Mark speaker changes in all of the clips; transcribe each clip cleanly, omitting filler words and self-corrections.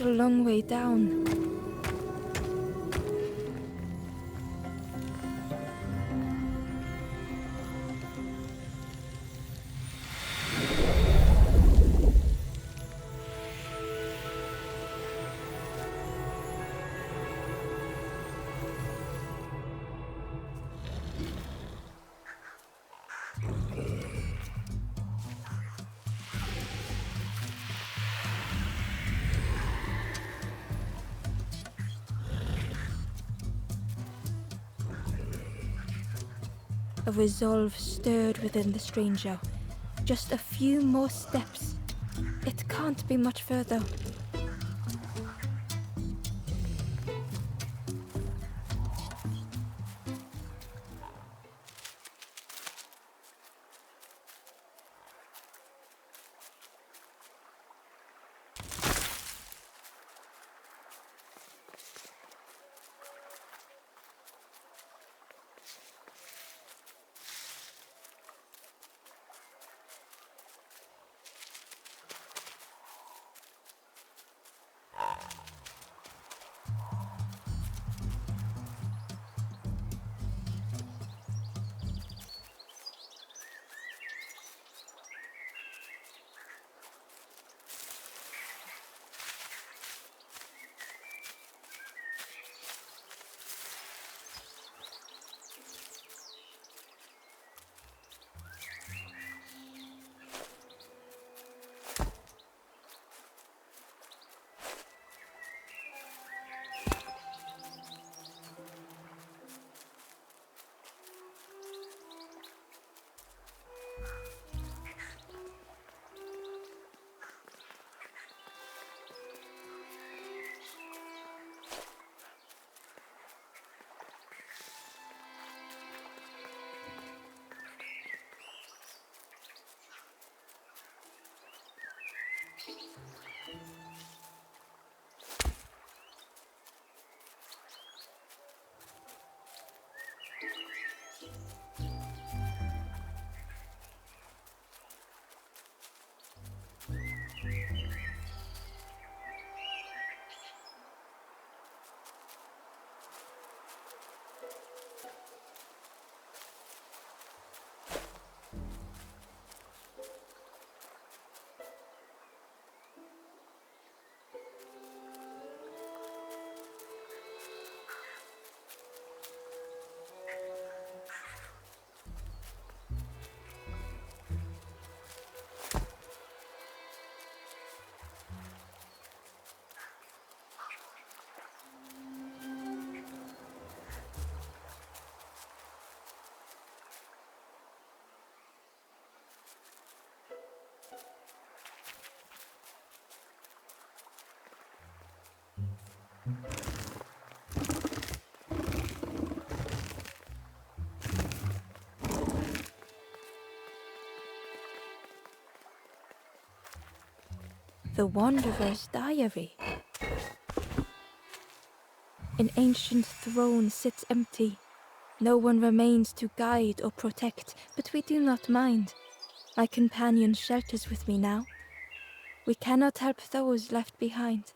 Speaker 1: a long way down. A resolve stirred within the stranger. Just a few more steps. It can't be much further. The Wanderer's Diary. An ancient throne sits empty. No one remains to guide or protect, but we do not mind. My companion shelters with me now. We cannot help those left behind.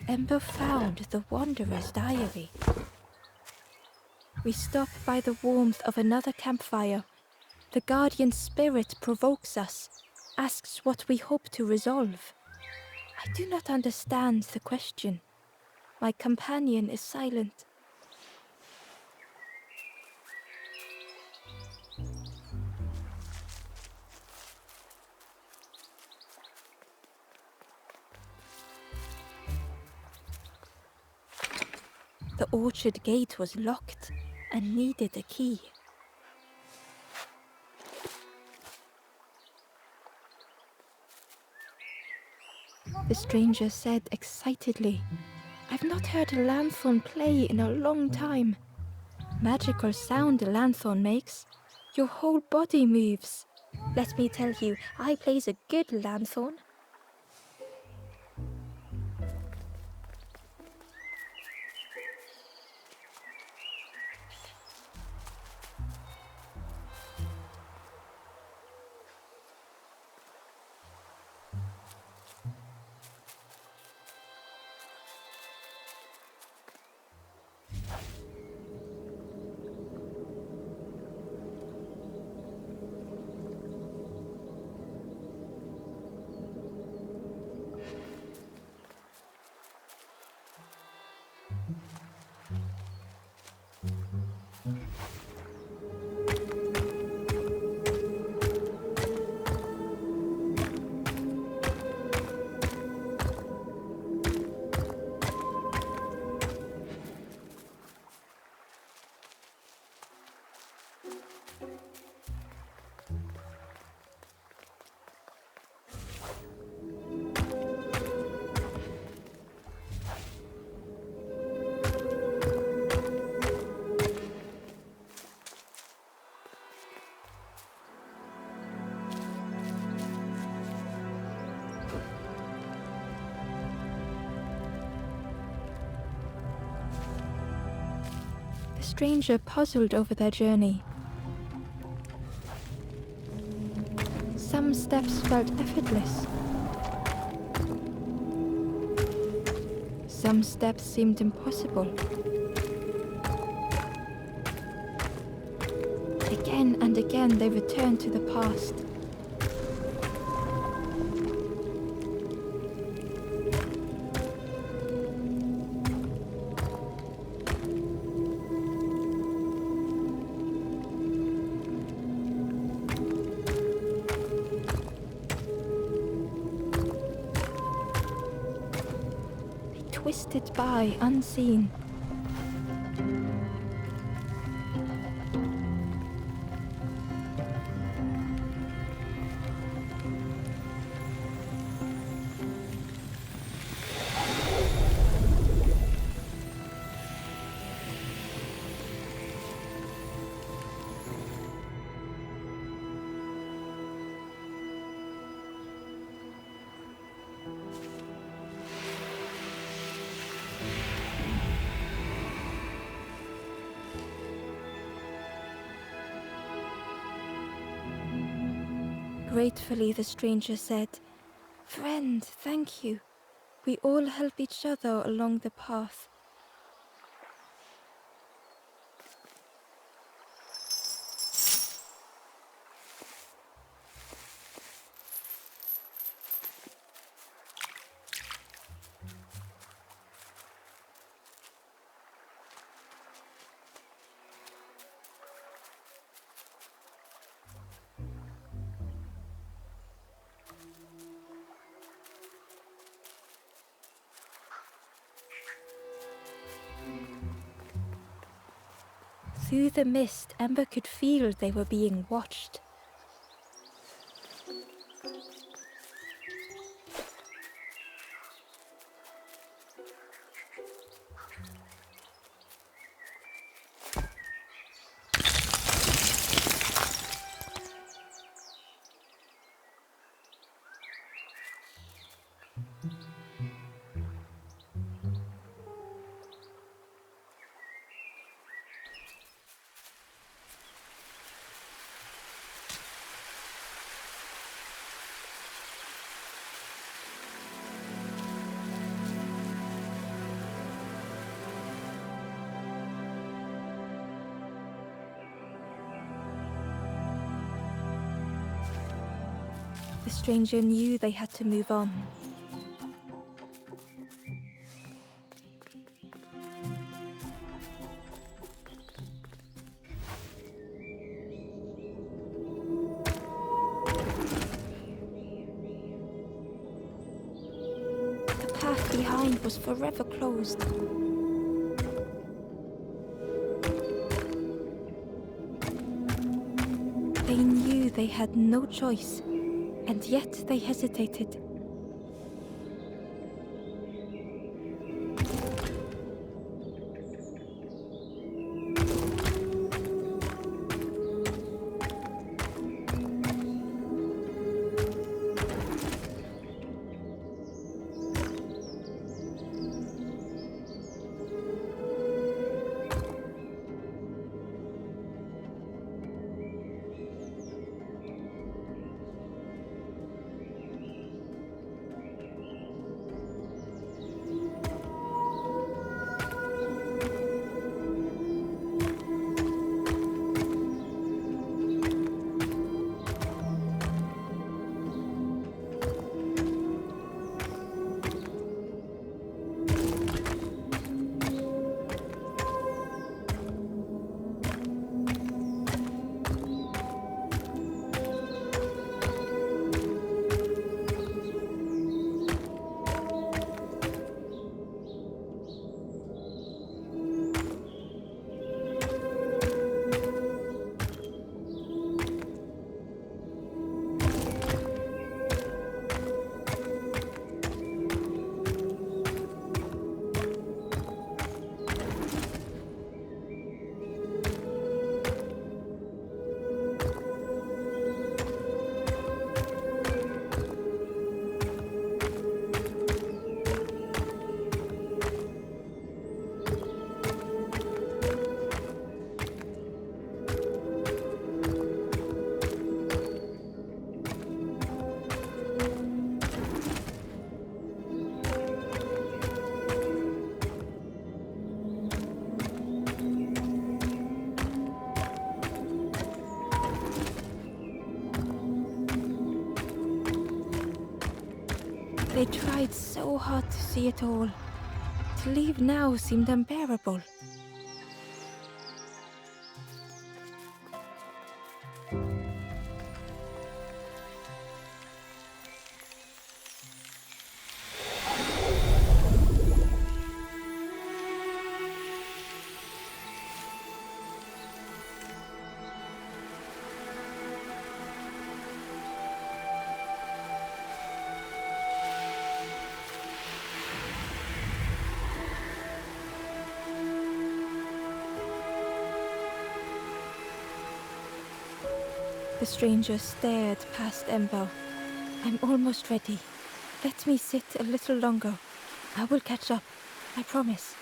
Speaker 1: Ember found the Wanderer's diary. We stop by the warmth of another campfire. The guardian spirit provokes us, asks what we hope to resolve. I do not understand the question. My companion is silent. The orchard gate was locked and needed a key. The stranger said excitedly, "I've not heard a lanthorn play in a long time. Magical sound a lanthorn makes. Your whole body moves. Let me tell you, I plays a good lanthorn." The stranger puzzled over their journey. Some steps felt effortless. Some steps seemed impossible. Again and again they returned to the past. Twisted by unseen. Gratefully, the stranger said, "Friend, thank you. We all help each other along the path." Through the mist, Ember could feel they were being watched. The stranger knew they had to move on. The path behind was forever closed. They knew they had no choice, and yet they hesitated. They tried so hard to see it all. To leave now seemed unbearable. The stranger stared past Ember. I'm almost ready. Let me sit a little longer. I will catch up. I promise.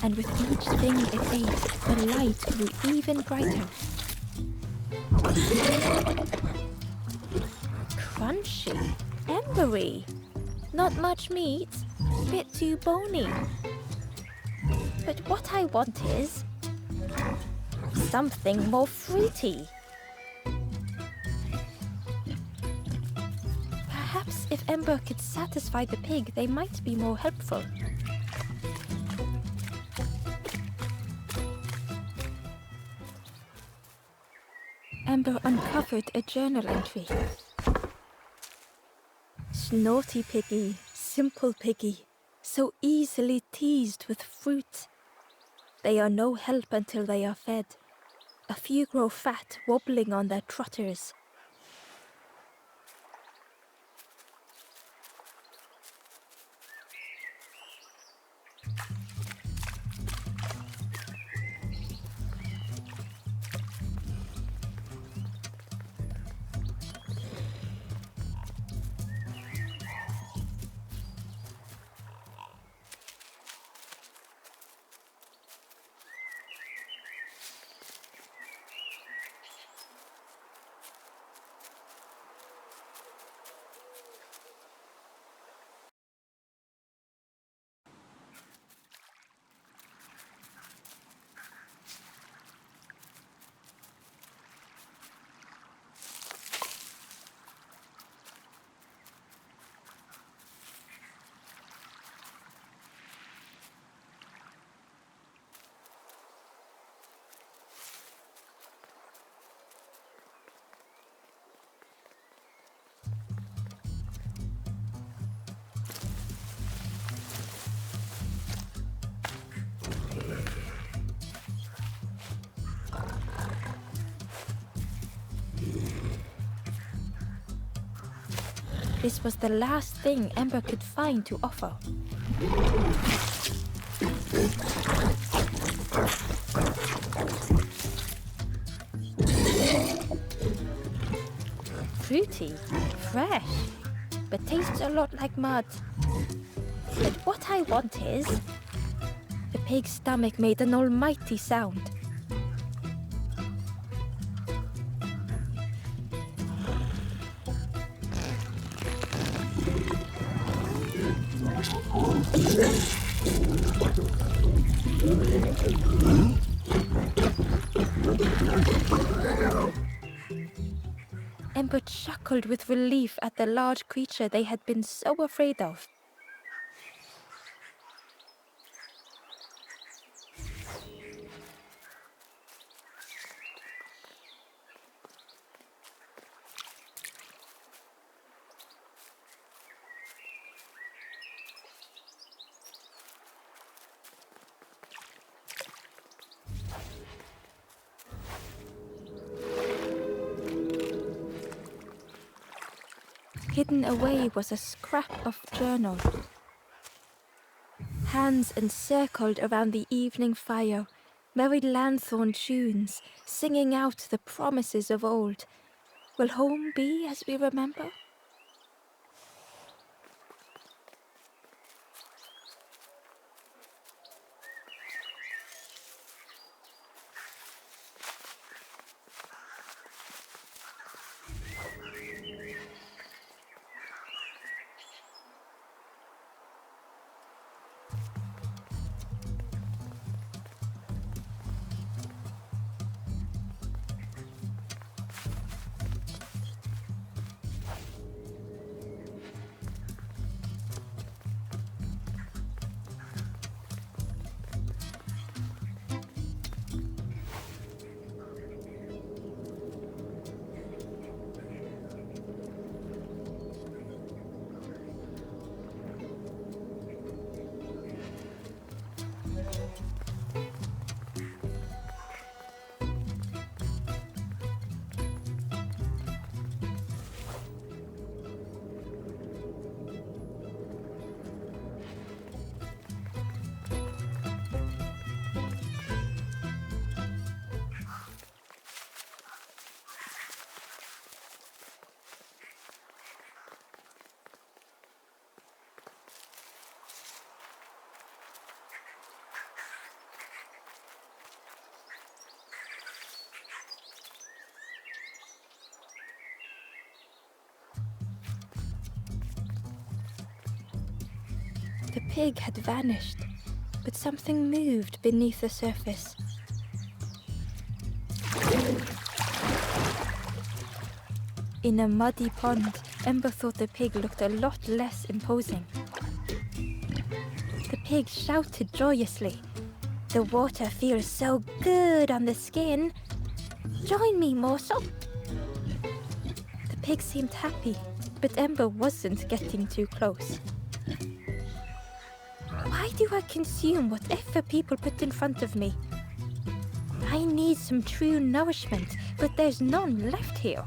Speaker 1: And with each thing it ate, the light grew even brighter. Crunchy, embery, not much meat, bit too bony. But what I want is something more fruity. Perhaps if Ember could satisfy the pig, they might be more helpful. Ember uncovered a journal entry. Snaughty piggy, simple piggy, so easily teased with fruit. They are no help until they are fed. A few grow fat, wobbling on their trotters. This was the last thing Ember could find to offer. Fruity, fresh, but tastes a lot like mud. But what I want is... The pig's stomach made an almighty sound. Ember chuckled with relief at the large creature they had been so afraid of. Hidden away was a scrap of journal. Hands encircled around the evening fire, merry lanthorn tunes, singing out the promises of old. Will home be as we remember? The pig had vanished, but something moved beneath the surface. In a muddy pond, Ember thought the pig looked a lot less imposing. The pig shouted joyously. "The water feels so good on the skin. Join me, morsel." The pig seemed happy, but Ember wasn't getting too close. Why do I consume whatever people put in front of me? I need some true nourishment, but there's none left here.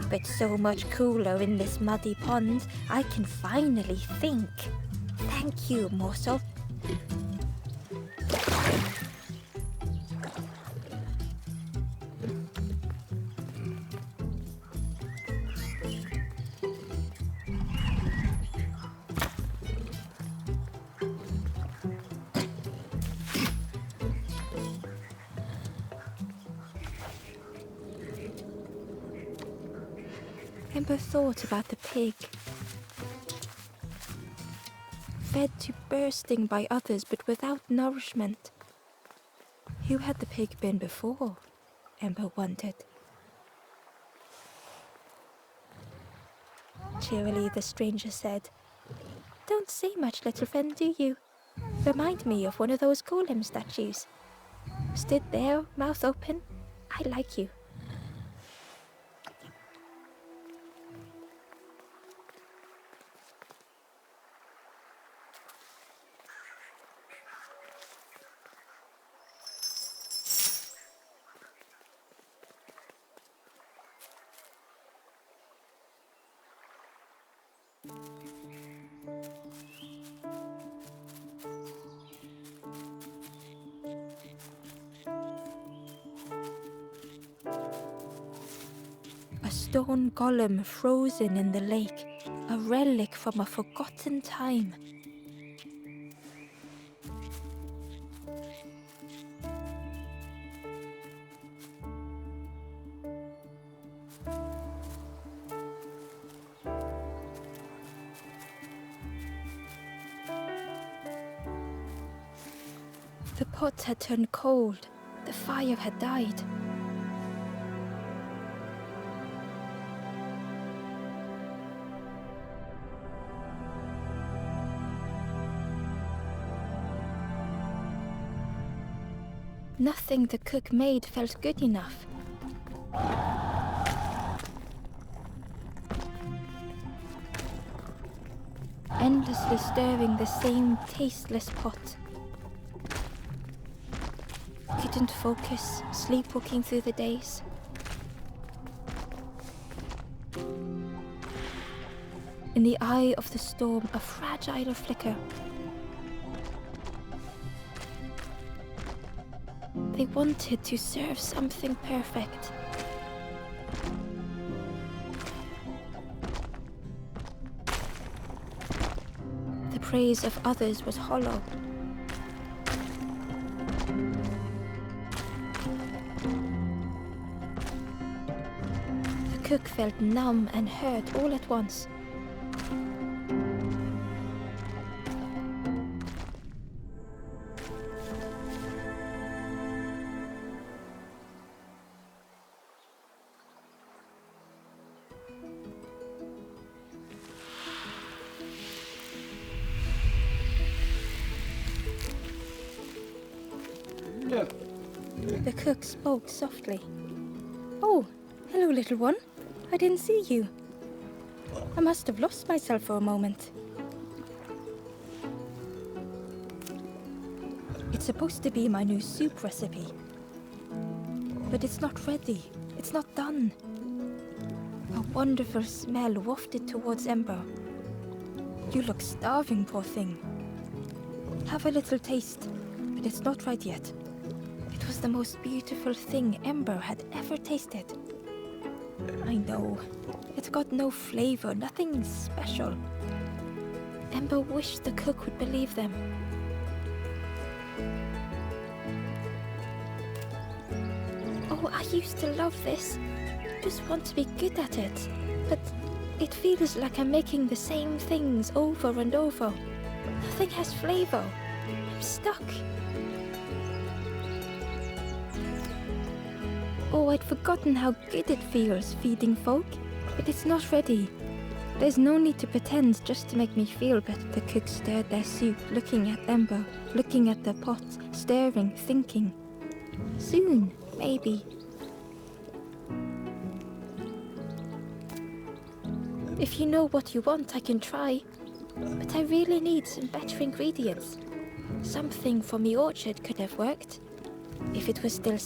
Speaker 1: But so much cooler in this muddy pond, I can finally think. Thank you, morsel. Ember thought about the pig. Fed to bursting by others, but without nourishment. Who had the pig been before? Ember wondered. Cheerily, the stranger said, "Don't say much, little friend, do you? Remind me of one of those golem statues. Stood there, mouth open. I like you." A stone golem frozen in the lake, a relic from a forgotten time. The pot had turned cold. The fire had died. Nothing the cook made felt good enough. Endlessly stirring the same tasteless pot. Couldn't focus, sleepwalking through the days. In the eye of the storm, a fragile flicker. They wanted to serve something perfect. The praise of others was hollow. The cook felt numb and hurt all at once. The cook spoke softly. "Oh, hello, little one. I didn't see you. I must have lost myself for a moment." "It's supposed to be my new soup recipe. But it's not ready. It's not done." A wonderful smell wafted towards Ember. "You look starving, poor thing. Have a little taste, but it's not right yet." It was the most beautiful thing Ember had ever tasted. I know, it got no flavor, nothing special. Ember wished the cook would believe them. "Oh, I used to love this. Just want to be good at it. But It feels like I'm making the same things over and over. Nothing has flavor. I'm stuck. Oh, I'd forgotten how good it feels feeding folk, but it's not ready. There's no need to pretend just to make me feel better. The cooks stirred their soup, looking at Ember, looking at the pot, stirring, thinking. Soon, maybe. If you know what you want, I can try. But I really need some better ingredients. Something from the orchard could have worked. If it was still